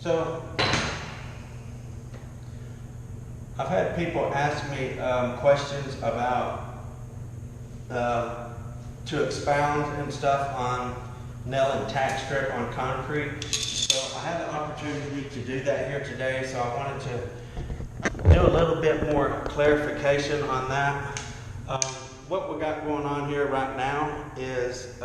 So I've had people ask me questions about to expound and stuff on nail and tack strip on concrete. So I had the opportunity to do that here today, so I wanted to do a little bit more clarification on that. What we got going on here right now is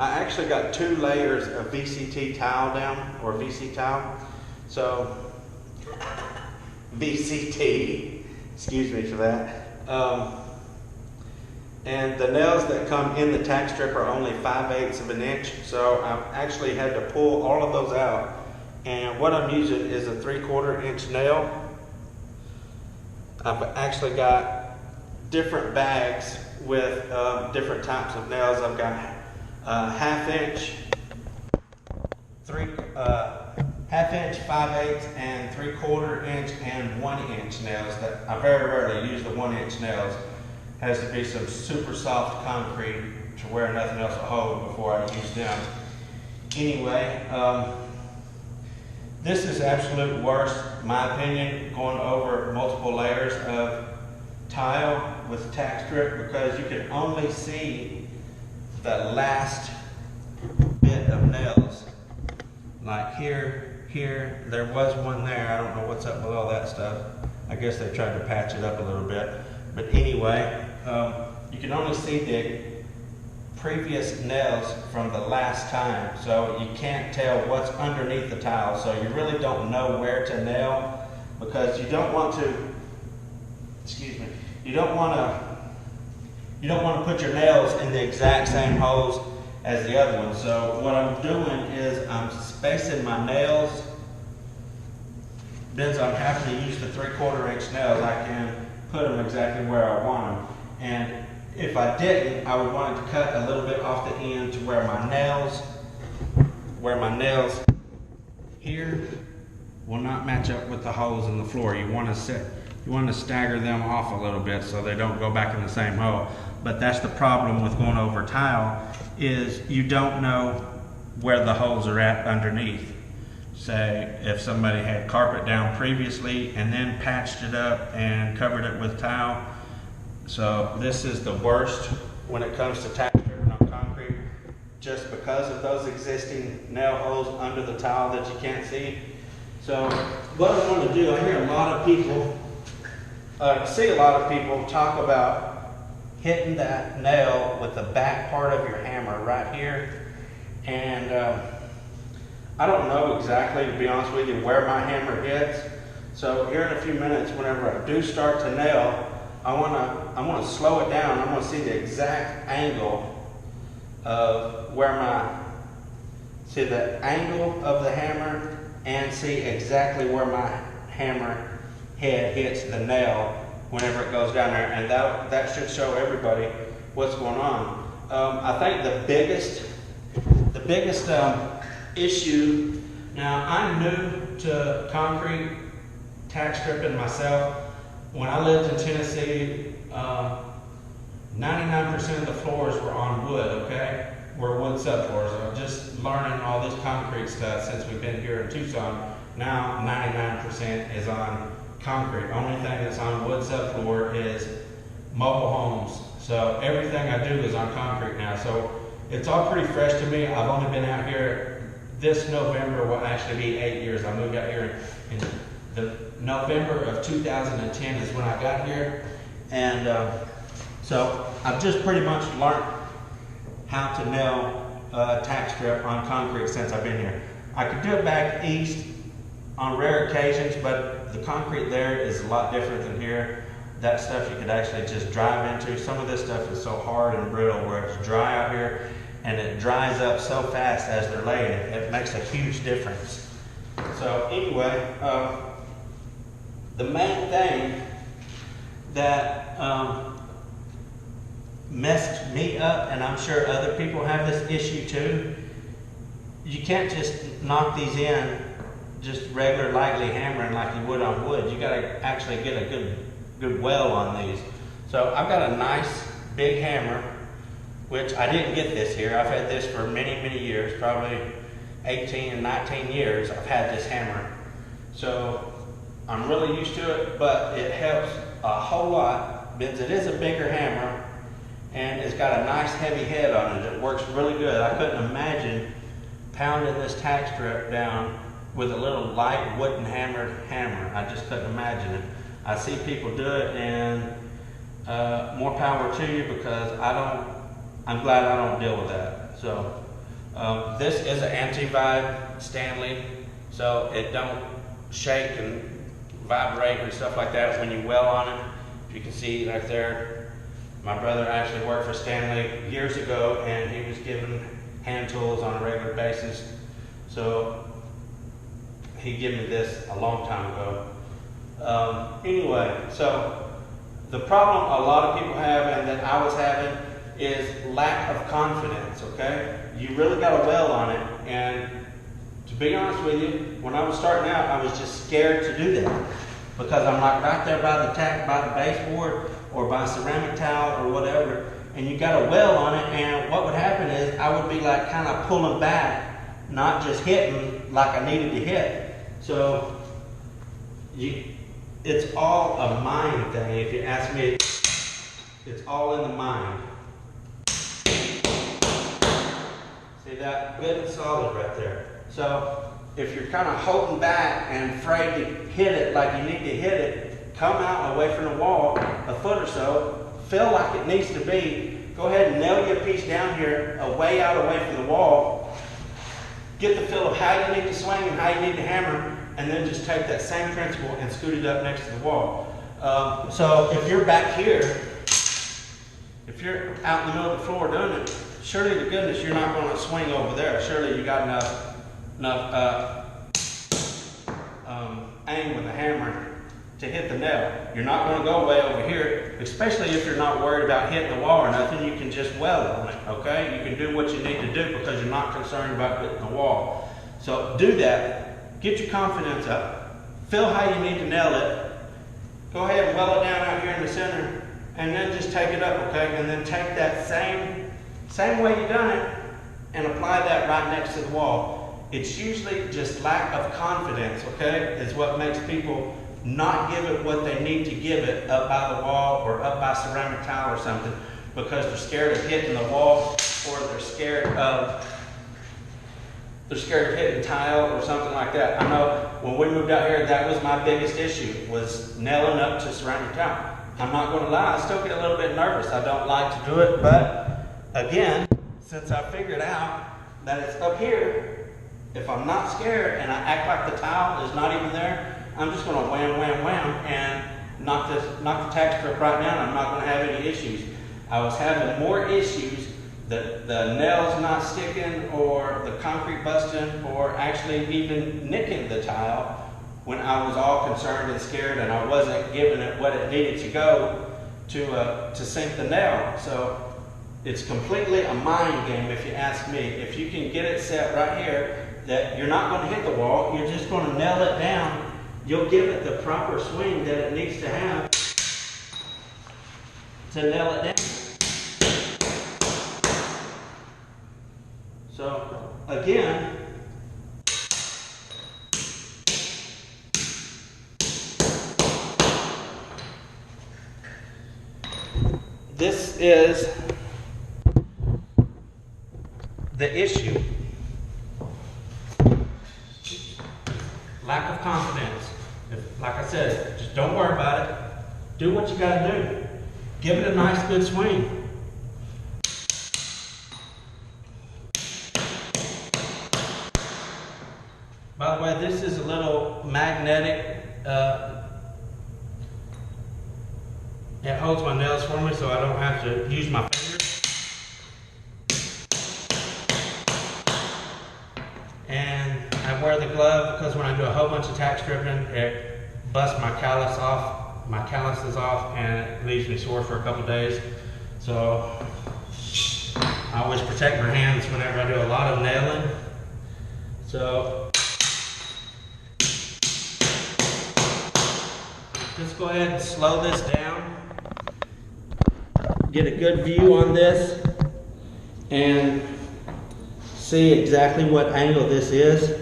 I actually got 2 layers of VCT tile down, or VC tile. So VCT, excuse me for that. And the nails that come in the tack strip are only 5/8 of an inch, so I've actually had to pull all of those out. And what I'm using is a 3/4 inch nail. I've actually got different bags with different types of nails. I've got 1/2 inch, 1/2 inch, 5/8, and 3/4 inch and 1 inch nails. That I very rarely use the 1 inch nails. Has to be some super soft concrete to where nothing else will hold before I use them. Anyway, this is absolute worst, in my opinion, going over multiple layers of tile with tack strip, because you can only see the last bit of nails. Like here, there was one there. I don't know what's up with all that stuff. I guess they tried to patch it up a little bit. But anyway, you can only see the previous nails from the last time, so you can't tell what's underneath the tile. So you really don't know where to nail, because you don't want to, excuse me, you don't want to put your nails in the exact same holes as the other ones. So what I'm doing is I'm spacing my nails. Since I'm having to use the 3/4 inch nails, I can put them exactly where I want them. And if I didn't, I would want it to cut a little bit off the end to where my nails here will not match up with the holes in the floor. You want to stagger them off a little bit so they don't go back in the same hole. But that's the problem with going over tile, is you don't know where the holes are at underneath. Say if somebody had carpet down previously and then patched it up and covered it with tile. So this is the worst when it comes to tack stripping on concrete, just because of those existing nail holes under the tile that you can't see. So what I want to do, I hear a lot of people, see a lot of people talk about hitting that nail with the back part of your hammer right here. And I don't know exactly, to be honest with you, where my hammer hits. So here in a few minutes, whenever I do start to nail, I want to slow it down. I want to see the exact angle of where see the angle of the hammer, and see exactly where my hammer head hits the nail whenever it goes down there. And that should show everybody what's going on. I think the biggest issue, now I'm new to concrete tack stripping myself. When I lived in Tennessee, 99% of the floors were on wood, okay? Were wood subfloors. I'm just learning all this concrete stuff since we've been here in Tucson. Now 99% is on concrete. Only thing that's on wood subfloor is mobile homes. So everything I do is on concrete now. So it's all pretty fresh to me. I've only been out here. This November will actually be 8 years. I moved out here in the November of 2010 is when I got here. And so I've just pretty much learned how to nail tack strip on concrete since I've been here. I could do it back east on rare occasions, but the concrete there is a lot different than here. That stuff you could actually just drive into. Some of this stuff is so hard and brittle where it's dry out here, and it dries up so fast as they're laying it. It makes a huge difference. So anyway, the main thing that messed me up, and I'm sure other people have this issue too, you can't just knock these in just regular lightly hammering like you would on wood. You got to actually get a good well on these. So I've got a nice big hammer, which I didn't get this here. I've had this for many years, probably 18 and 19 years I've had this hammer. So I'm really used to it, but it helps a whole lot because it is a bigger hammer and it's got a nice heavy head on it. It works really good. I couldn't imagine pounding this tack strip down with a little light wooden hammer. I just couldn't imagine it. I see people do it, and more power to you, because I'm glad I don't deal with that. So this is an anti-vibe Stanley, so it don't shake and vibrate and stuff like that when you weld on it. If you can see right there, my brother actually worked for Stanley years ago, and he was given hand tools on a regular basis. So he gave me this a long time ago. Anyway, so the problem a lot of people have, and that I was having, is lack of confidence, okay? You really got to weld on it, and to be honest with you, when I was starting out, I was just scared to do that, because I'm like right there by the tack, by the baseboard, or by ceramic tile, or whatever, and you got a weld on it, and what would happen is I would be like kind of pulling back, not just hitting like I needed to hit. So it's all a mind thing. If you ask me, it's all in the mind. See that? Good and solid right there. So if you're kind of holding back and afraid to hit it like you need to hit it, come out away from the wall a foot or so, feel like it needs to be, go ahead and nail your piece down here, way out away from the wall, get the feel of how you need to swing and how you need to hammer, and then just take that same principle and scoot it up next to the wall. So if you're back here, if you're out in the middle of the floor doing it, surely to goodness you're not going to swing over there. Surely you got enough aim with the hammer to hit the nail. You're not going to go way over here, especially if you're not worried about hitting the wall or nothing. You can just weld on it, okay? You can do what you need to do because you're not concerned about hitting the wall. So do that. Get your confidence up. Feel how you need to nail it. Go ahead and weld it down out here in the center, and then just take it up, okay? And then take that same way you done it and apply that right next to the wall. It's usually just lack of confidence, okay, is what makes people not give it what they need to give it up by the wall or up by ceramic tile or something, because they're scared of hitting the wall, or they're scared of hitting tile or something like that. I know when we moved out here, that was my biggest issue, was nailing up to ceramic tile. I'm not going to lie, I still get a little bit nervous. I don't like to do it, but again, since I figured out that it's up here, if I'm not scared and I act like the tile is not even there, I'm just going to wham, wham, wham and knock the tack strip right down. I'm not going to have any issues. I was having more issues, the nails not sticking, or the concrete busting, or actually even nicking the tile, when I was all concerned and scared and I wasn't giving it what it needed to go to sink the nail. So it's completely a mind game, if you ask me. If you can get it set right here, that you're not going to hit the wall, you're just going to nail it down, you'll give it the proper swing that it needs to have to nail it down. So again, this is the issue. Lack of confidence. Like I said, just don't worry about it. Do what you got to do. Give it a nice, good swing. By the way, this is a little magnetic. It holds my nails for me, so I don't have to use my fingers. And I wear the glove because when I do a whole bunch of tack stripping, it busts my calluses off, and it leaves me sore for a couple days. So I always protect my hands whenever I do a lot of nailing. So just go ahead and slow this down. Get a good view on this and see exactly what angle this is.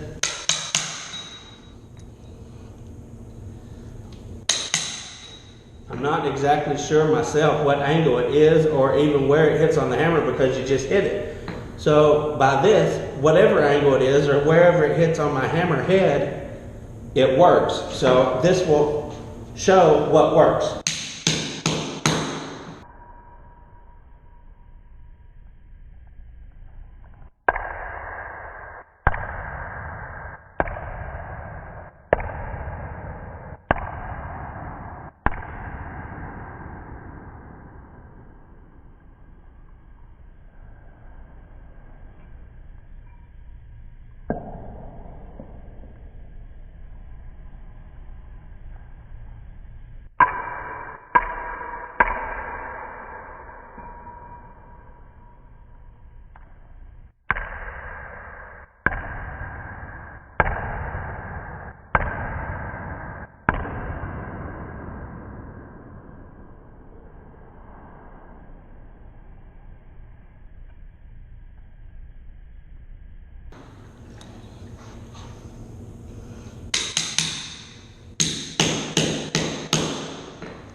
I'm not exactly sure myself what angle it is or even where it hits on the hammer because you just hit it. So by this, whatever angle it is or wherever it hits on my hammer head, it works. So this will show what works.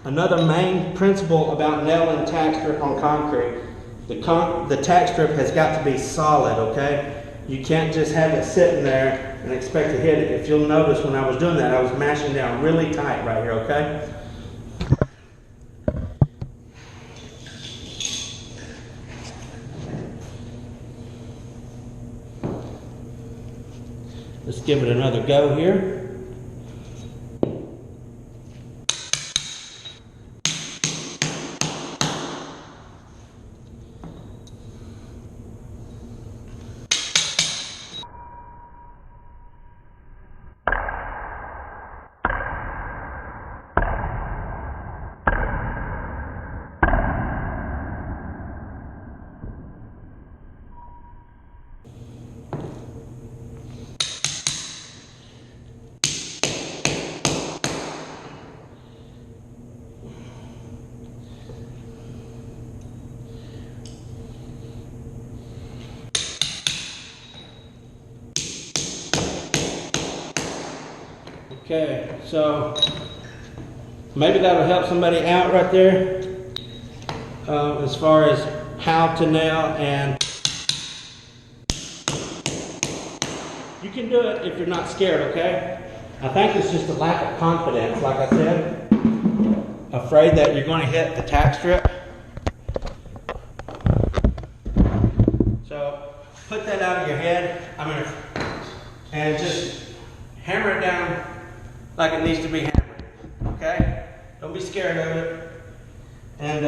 Another main principle about nailing tack strip on concrete, the tack strip has got to be solid, okay? You can't just have it sitting there and expect to hit it. If you'll notice when I was doing that, I was mashing down really tight right here, okay? Let's give it another go here. Okay, so maybe that'll help somebody out right there as far as how to nail, and you can do it if you're not scared, okay? I think it's just a lack of confidence, like I said. Afraid that you're going to hit the tack strip. So put that out of your head, and just hammer it down like it needs to be hammered, okay? Don't be scared of it. And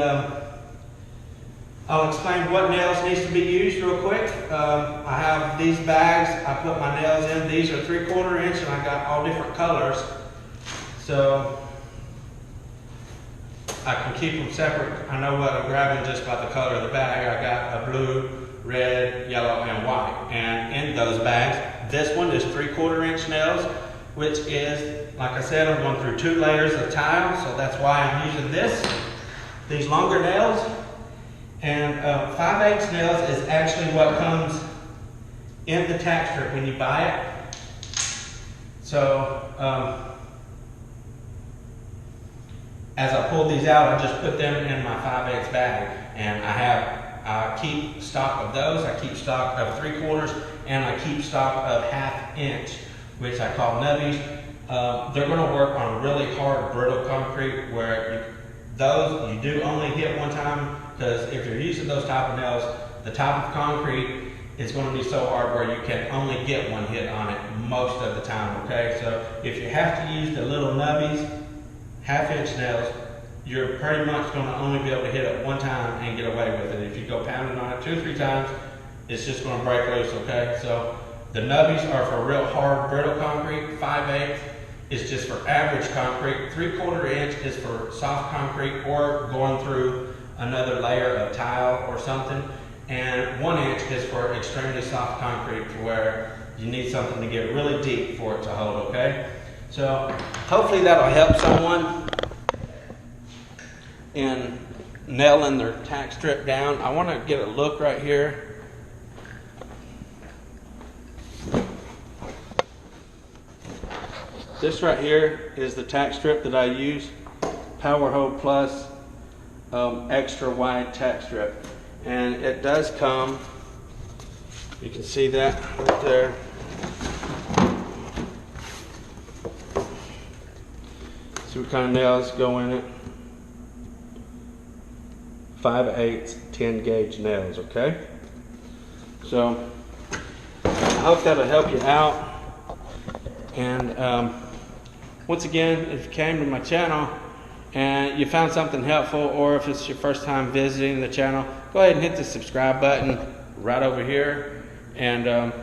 I'll explain what nails needs to be used real quick. I have these bags, I put my nails in. These are 3/4 inch and I got all different colors. So I can keep them separate. I know what I'm grabbing just by the color of the bag. I got a blue, red, yellow, and white. And in those bags, this one is 3/4 inch nails, which is, like I said, I'm going through 2 layers of tile, so that's why I'm using these longer nails. And 5/8 nails is actually what comes in the tack strip when you buy it. So as I pull these out, I just put them in my 5/8 bag, and I keep stock of those. I keep stock of 3/4, and I keep stock of 1/2 inch, which I call nubbies. They're going to work on really hard, brittle concrete where you do only hit one time, because if you're using those type of nails, the type of concrete is going to be so hard where you can only get one hit on it most of the time, okay? So if you have to use the little nubbies, 1/2 inch nails, you're pretty much going to only be able to hit it one time and get away with it. If you go pounding on it 2 or 3 times, it's just going to break loose, okay? So the nubbies are for real hard, brittle concrete. 5/8 is just for average concrete. 3/4 inch is for soft concrete or going through another layer of tile or something. And 1 inch is for extremely soft concrete, to where you need something to get really deep for it to hold, okay? So hopefully that'll help someone in nailing their tack strip down. I want to get a look right here. This right here is the tack strip that I use, Power Hold Plus extra wide tack strip, and it does come, you can see that right there. See what kind of nails go in it. 5/8 10 gauge nails, okay? So I hope that'll help you out. And once again, if you came to my channel and you found something helpful, or if it's your first time visiting the channel, go ahead and hit the subscribe button right over here, and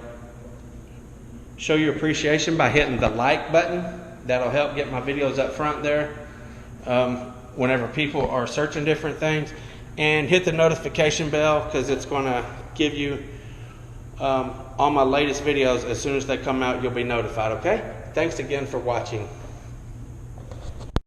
show your appreciation by hitting the like button. That'll help get my videos up front there whenever people are searching different things. And hit the notification bell, because it's going to give you all my latest videos. As soon as they come out, you'll be notified, okay? Thanks again for watching.